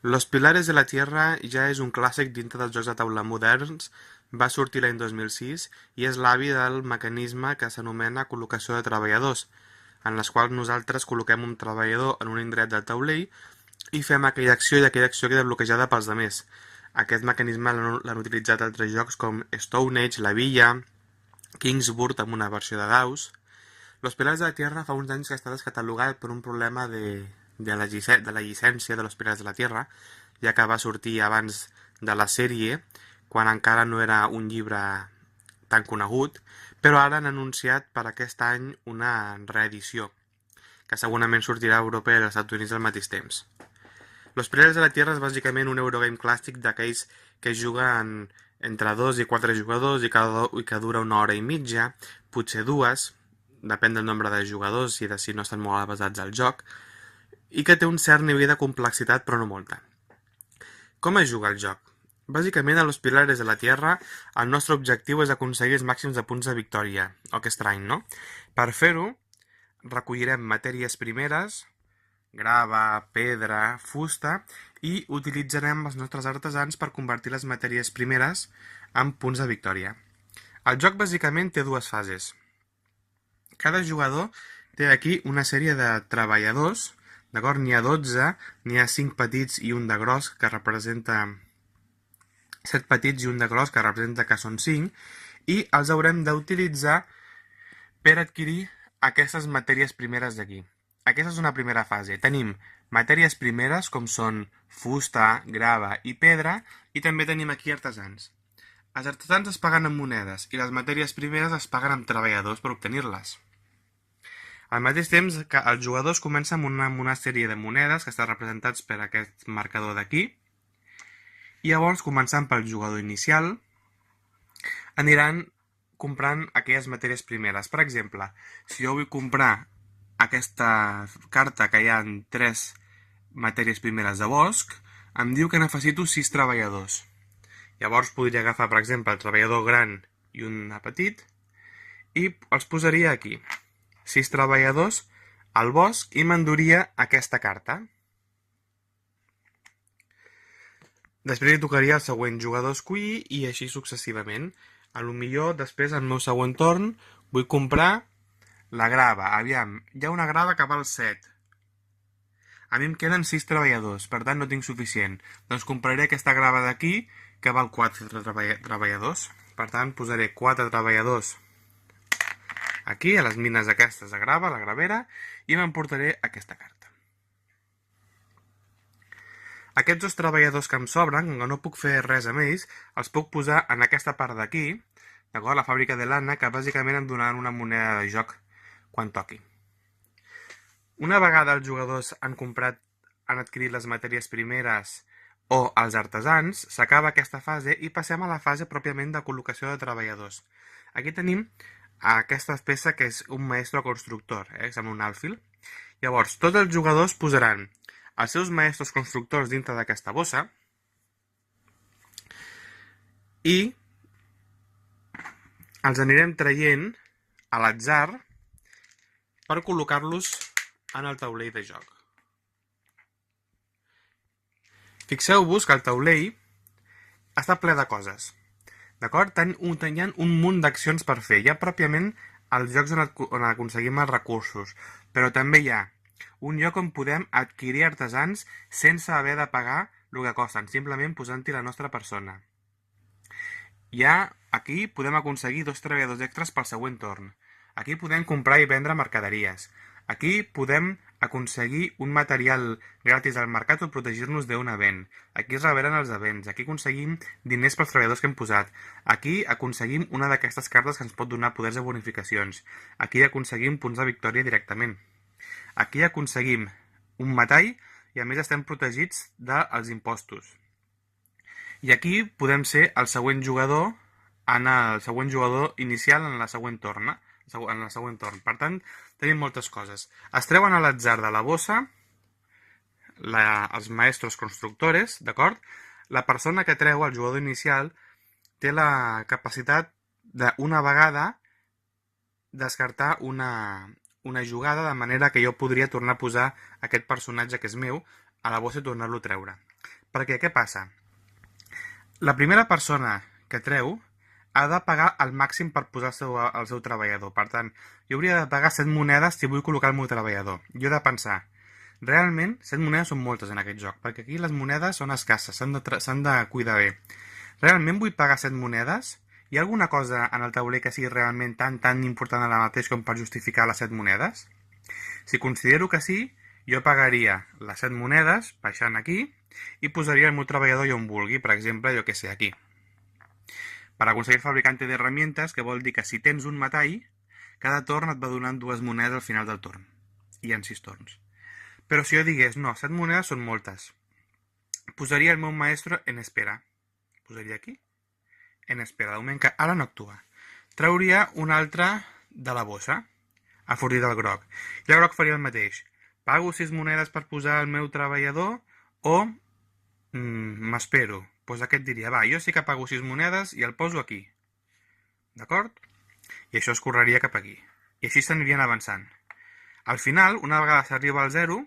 Los Pilares de la Tierra ja és un clàssic dintre dels jocs de taula moderns, va sortir l'any 2006 i és l'avi del mecanisme que s'anomena col·locació de treballadors, en les quals nosaltres col·loquem un treballador en un indret del taulell i fem aquella acció i aquella acció queda bloquejada pels demés. Aquest mecanisme l'han utilitzat altres jocs com Stone Age, La Villa, Kingsburg amb una versió de Gauss. Los Pilares de la Tierra fa uns anys que està descatalogat per un problema de la llicència de Los Pilares de la Tierra, ja que va sortir abans de la sèrie, quan encara no era un llibre tan conegut, però ara han anunciat per aquest any una reedició, que segurament sortirà a Europa i als Estats Units al mateix temps. Los Pilares de la Tierra és bàsicament un Eurogame clàssic d'aquells que juguen entre 2 i 4 jugadors i que dura una hora i mitja, potser dues, depèn del nombre de jugadors i de si no estan molt avasats al joc, i que té un cert nivell de complexitat però no molta. Com es juga el joc? Bàsicament, a Los Pilares de la Tierra, el nostre objectiu és aconseguir els màxims de punts de victòria. Oh, que estrany, no? Per fer-ho, recollirem matèries primeres, grava, pedra, fusta, i utilitzarem els nostres artesans per convertir les matèries primeres en punts de victòria. El joc bàsicament té dues fases. Cada jugador té aquí una sèrie de treballadors, d'acord? N'hi ha 12, n'hi ha 5 petits i un de gros que representa 7 petits i un de gros que representa que són 5, i els haurem d'utilitzar per adquirir aquestes matèries primeres d'aquí. Aquesta és una primera fase. Tenim matèries primeres com són fusta, grava i pedra, i també tenim aquí artesans. Els artesans es paguen amb monedes i les matèries primeres es paguen amb treballadors per obtenir-les. Al mateix temps, els jugadors comencen amb una sèrie de monedes que estan representats per aquest marcador d'aquí, i llavors, començant pel jugador inicial, aniran comprant aquelles matèries primeres. Per exemple, si jo vull comprar aquesta carta que hi ha 3 matèries primeres de bosc, em diu que necessito 6 treballadors. Llavors podria agafar, per exemple, el treballador gran i un petit, i els posaria aquí. 6 treballadors al bosc i m'enduria aquesta carta. Després li tocaria al següent jugador escollir i així successivament. A lo millor després, al meu següent torn, vull comprar la grava. Aviam, hi ha una grava que val 7. A mi em queden 6 treballadors, per tant no tinc suficient. Doncs compraré aquesta grava d'aquí que val 4 treballadors. Per tant, posaré 4 treballadors aquí, a les mines aquestes de grava, la gravera, i m'emportaré aquesta carta. Aquests 2 treballadors que em sobren, com que no puc fer res amb ells, els puc posar en aquesta part d'aquí, d'acord? La fàbrica de lana, que bàsicament em donaran una moneda de joc quan toqui. Una vegada els jugadors han adquirit les matèries primeres o els artesans, s'acaba aquesta fase i passem a la fase pròpiament de col·locació de treballadors. Aquí tenim aquesta peça que és un maestro constructor, que sembla un alfil. Llavors, tots els jugadors posaran els seus maestros constructors dintre d'aquesta bossa i els anirem traient a l'atzar per col·locar-los en el taulell de joc. Fixeu-vos que el taulell està ple de coses, d'acord? Hi ha un munt d'accions per fer. Hi ha pròpiament els jocs on aconseguim els recursos, però també hi ha un lloc on podem adquirir artesans sense haver de pagar el que costen, simplement posant-hi la nostra persona. Aquí podem aconseguir 2 treballadors extras pel següent torn. Aquí podem comprar i vendre mercaderies. Aquí podem aconseguir un material gratis al mercat o protegir-nos d'un event. Aquí es revelen els events. Aquí aconseguim diners pels treballadors que hem posat. Aquí aconseguim una d'aquestes cartes que ens pot donar poders de bonificacions. Aquí aconseguim punts de victòria directament. Aquí aconseguim un metall i a més estem protegits dels impostos. I aquí podem ser el següent jugador inicial en la següent torn. Per tant, tenim moltes coses. Es treuen a l'atzar de la bossa els maestros constructores, d'acord? La persona que treu, el jugador inicial, té la capacitat d'una vegada descartar una jugada, de manera que jo podria tornar a posar aquest personatge que és meu a la bossa i tornar-lo a treure. Perquè què passa? La primera persona que treu ha de pagar el màxim per posar el seu treballador. Per tant, jo hauria de pagar 7 monedes si vull col·locar el meu treballador. Jo he de pensar, realment, 7 monedes són moltes en aquest joc, perquè aquí les monedes són escasses, s'han de cuidar bé. Realment vull pagar 7 monedes? Hi ha alguna cosa en el tauler que sigui realment tan important ara mateix com per justificar les 7 monedes? Si considero que sí, jo pagaria les 7 monedes, baixant aquí, i posaria el meu treballador allà on vulgui, per exemple, jo que sé, aquí. Per aconseguir el fabricante de herramientas, que vol dir que si tens un metall, cada torn et va donant 2 monedes al final del torn. I en 6 torns. Però si jo digués, no, 7 monedes són moltes, posaria el meu maestro en espera. Posaria aquí. En espera, de moment que ara no actua. Trauria una altra de la bossa, a fugir del groc. I el groc faria el mateix. Pago 6 monedes per posar el meu treballador o m'espero. Doncs aquest diria, va, jo sí que pago 6 monedes i el poso aquí. D'acord? I això es correria cap aquí. I així s'anirien avançant. Al final, una vegada s'arriba al 0,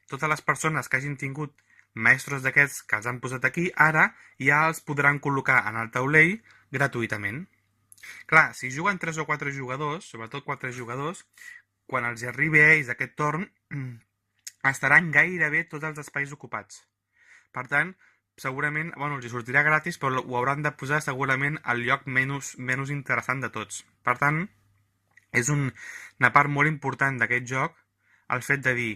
totes les persones que hagin tingut maestros d'aquests que els han posat aquí, ara ja els podran col·locar en el taulell gratuïtament. Clar, si juguen 3 o 4 jugadors, sobretot 4 jugadors, quan els arribi a ells aquest torn, estaran gairebé tots els espais ocupats. Per tant, segurament, bueno, els hi sortirà gratis, però ho hauran de posar segurament al lloc menys interessant de tots. Per tant, és una part molt important d'aquest joc, el fet de dir,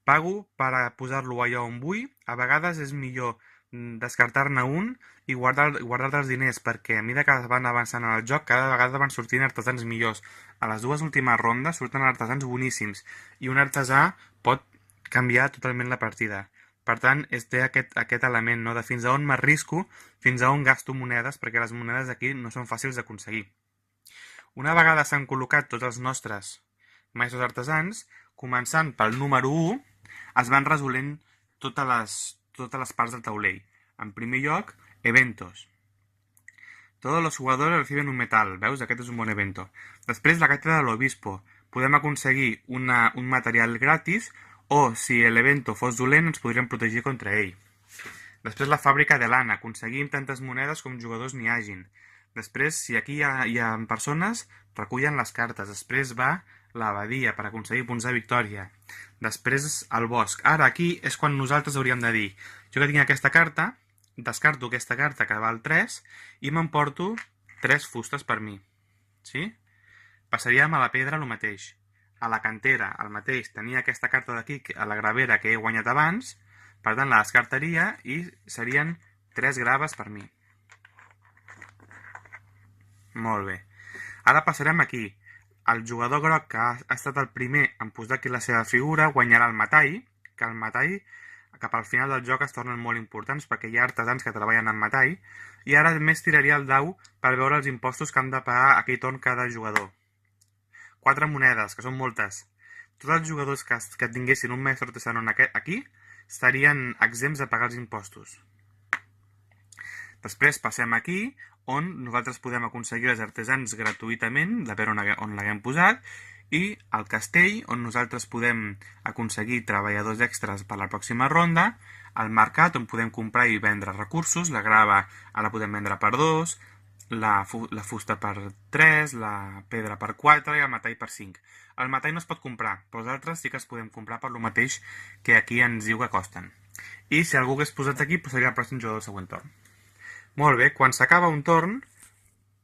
pago per posar-lo allà on vull, a vegades és millor descartar-ne un i guardar els diners, perquè a mesura que van avançant en el joc, cada vegada van sortint artesans millors. A les dues últimes rondes surten artesans boníssims, i un artesà pot canviar totalment la partida. Per tant, té aquest element, no?, de fins a on m'arrisco, fins a on gasto monedes, perquè les monedes aquí no són fàcils d'aconseguir. Una vegada s'han col·locat tots els nostres maestros artesans, començant pel número 1, es van resolent totes les parts del taulell. En primer lloc, eventos. Todos los jugadores reciben un metal. Veus? Aquest és un bon evento. Després, la càtedra de l'obispo. Podem aconseguir un material gratis o, si l'evento fos dolent, ens podríem protegir contra ell. Després, la fàbrica de lana. Aconseguim tantes monedes com jugadors n'hi hagin. Després, si aquí hi ha persones, recullen les cartes. Després va l'abadia per aconseguir punts de victòria. Després el bosc. Ara aquí és quan nosaltres hauríem de dir, jo que tinc aquesta carta, descarto aquesta carta que val 3 i m'emporto 3 fustes per mi. Sí? Passaríem a la pedra el mateix. A la cantera el mateix. Tenia aquesta carta d'aquí, a la gravera que he guanyat abans, per tant la descartaria i serien 3 graves per mi. Molt bé. Ara passarem aquí. El jugador groc que ha estat el primer en posar aquí la seva figura guanyarà el metall, que el metall cap al final del joc es tornen molt importants perquè hi ha artesans que treballen amb metall, i ara més tiraria el dau per veure els impostos que han de pagar aquell torn cada jugador. 4 monedes, que són moltes. Tots els jugadors que tinguessin un maestro artesano aquí estarien exempts de pagar els impostos. Després passem aquí, on nosaltres podem aconseguir els artesans gratuïtament, depèn on l'haguem posat, i el castell, on nosaltres podem aconseguir treballadors extras per la pròxima ronda, el mercat, on podem comprar i vendre recursos, la grava ara la podem vendre per 2, la fusta per 3, la pedra per 4 i el metall per 5. El metall no es pot comprar, però els altres sí que es podem comprar per lo mateix que aquí ens diu que costen. I si algú hagués posat aquí, seria el pròxim jugador del següent torn. Molt bé, quan s'acaba un torn,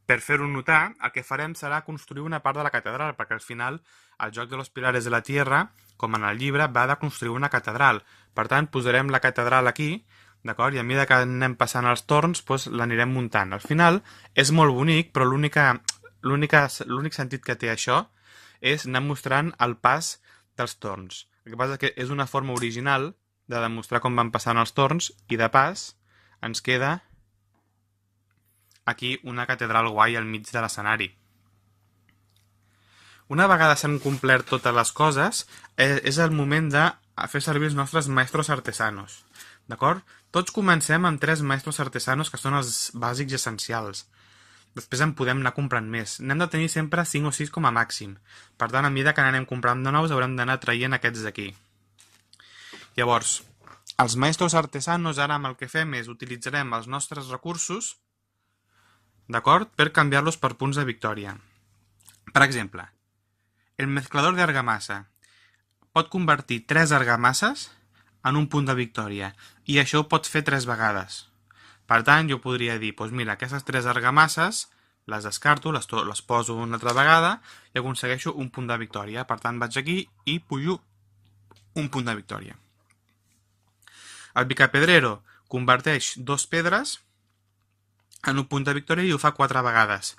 per fer-ho notar, el que farem serà construir una part de la catedral, perquè al final el joc de los pilares de la tierra, com en el llibre, va de construir una catedral. Per tant, posarem la catedral aquí, d'acord? I a mesura que anem passant els torns, doncs l'anirem muntant. Al final és molt bonic, però l'únic sentit que té això és anar mostrant el pas dels torns. El que passa és que és una forma original de demostrar com van passant els torns i, de pas, ens queda aquí una catedral guai al mig de l'escenari. Una vegada s'han complert totes les coses, és el moment de fer servir els nostres maestros artesanos. D'acord? Tots comencem amb 3 maestros artesanos que són els bàsics i essencials. Després en podem anar comprant més. N'hem de tenir sempre 5 o 6 com a màxim. Per tant, a mesura que anem comprant de nous, haurem d'anar traient aquests d'aquí. Llavors, Els maestros artesanos ara amb el que fem és utilitzarem els nostres recursos, d'acord, per canviar-los per punts de victòria. Per exemple, el mezclador de argamassa pot convertir 3 argamasses en un punt de victòria i això ho pot fer 3 vegades. Per tant, jo podria dir, doncs mira, aquestes 3 argamasses les descarto, les poso una altra vegada i aconsegueixo un punt de victòria. Per tant, vaig aquí i pujo un punt de victòria. El picapedrero converteix 2 pedres en un punt de victòria i ho fa 4 vegades.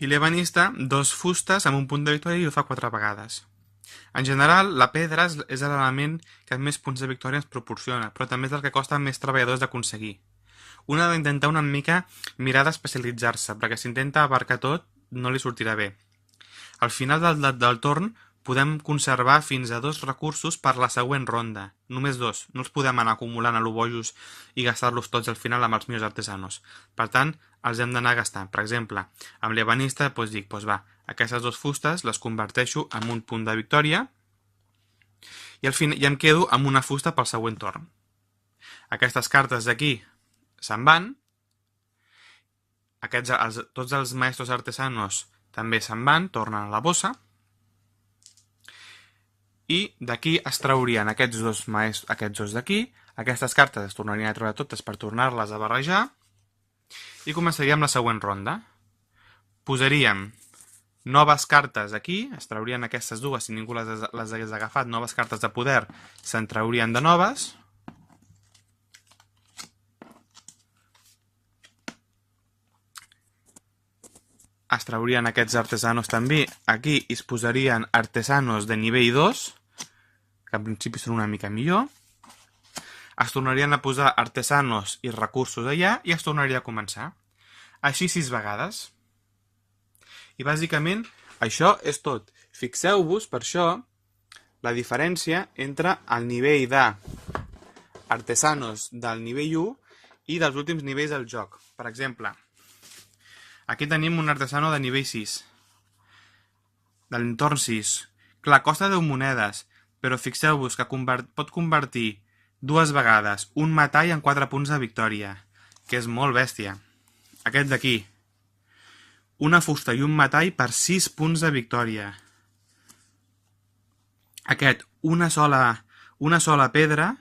I l'ebanista, 2 fustes amb un punt de victòria i ho fa 4 vegades. En general, la pedra és l'element que més punts de victòria ens proporciona, però també és el que costa més treballadors d'aconseguir. Un ha d'intentar una mica mirar d'especialitzar-se, perquè si intenta abarcar tot, no li sortirà bé. Al final del torn podem conservar fins a 2 recursos per la següent ronda. Només 2. No els podem anar acumulant a lo bojos i gastar-los tots al final amb els millors artesanos. Per tant, els hem d'anar gastant. Per exemple, amb l'ebanista dic, aquestes 2 fustes les converteixo en un punt de victòria i al final ja em quedo amb una fusta pel següent torn. Aquestes cartes d'aquí se'n van, tots els maestros artesanos també se'n van, tornen a la bossa, i d'aquí es traurien aquests dos d'aquí, aquestes cartes es tornarien a treure totes per tornar-les a barrejar, i començaríem la següent ronda. Posaríem noves cartes aquí, es traurien aquestes dues, si ningú les hagués agafat, noves cartes de poder, se'n traurien de noves, es traurien aquests artesanos també aquí i es posarien artesanos de nivell 2, que en principi són una mica millor, es tornarien a posar artesanos i recursos allà i es tornaria a començar. Així 6 vegades. I bàsicament això és tot. Fixeu-vos, per això, la diferència entre el nivell d'artesanos del nivell 1 i dels últims nivells del joc. Per exemple, aquí tenim un artesano de nivell 6, de l'entorn 6. Clar, costa 10 monedes, però fixeu-vos que pot convertir 2 vegades un metall en 4 punts de victòria, que és molt bèstia. Aquest d'aquí. Una fusta i un metall per 6 punts de victòria. Aquest, una sola pedra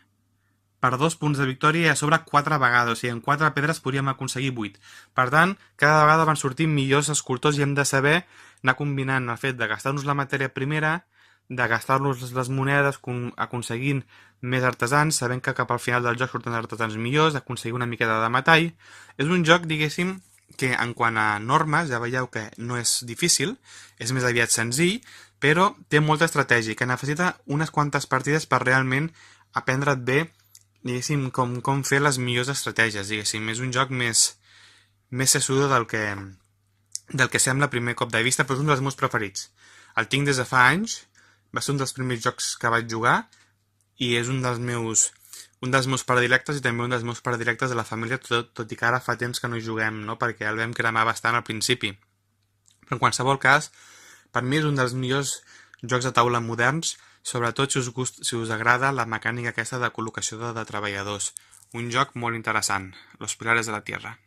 per 2 punts de victòria i a sobre 4 vegades. O sigui, en 4 pedres podríem aconseguir 8. Per tant, cada vegada van sortir millors escultors i hem de saber anar combinant el fet de gastar-nos la matèria primera, de gastar-nos les monedes aconseguint més artesans, sabent que cap al final del joc surten artesans millors, aconseguir una miqueta de metall. És un joc, diguéssim, que en quant a normes, ja veieu que no és difícil, és més aviat senzill, però té molta estratègia, que necessita unes quantes partides per realment aprendre't bé, diguéssim, com fer les millors estratègies, diguéssim. És un joc més sessudo del que sembla a primer cop de vista, però és un dels meus preferits. El tinc des de fa anys, va ser un dels primers jocs que vaig jugar i és un dels meus predilectes i també un dels meus predilectes de la família, tot i que ara fa temps que no hi juguem, no? Perquè el vam cremar bastant al principi. Però en qualsevol cas, per mi és un dels millors jocs de taula moderns, sobretot si us agrada la mecànica aquesta de col·locació de treballadors. Un joc molt interessant, Los Pilares de la Tierra.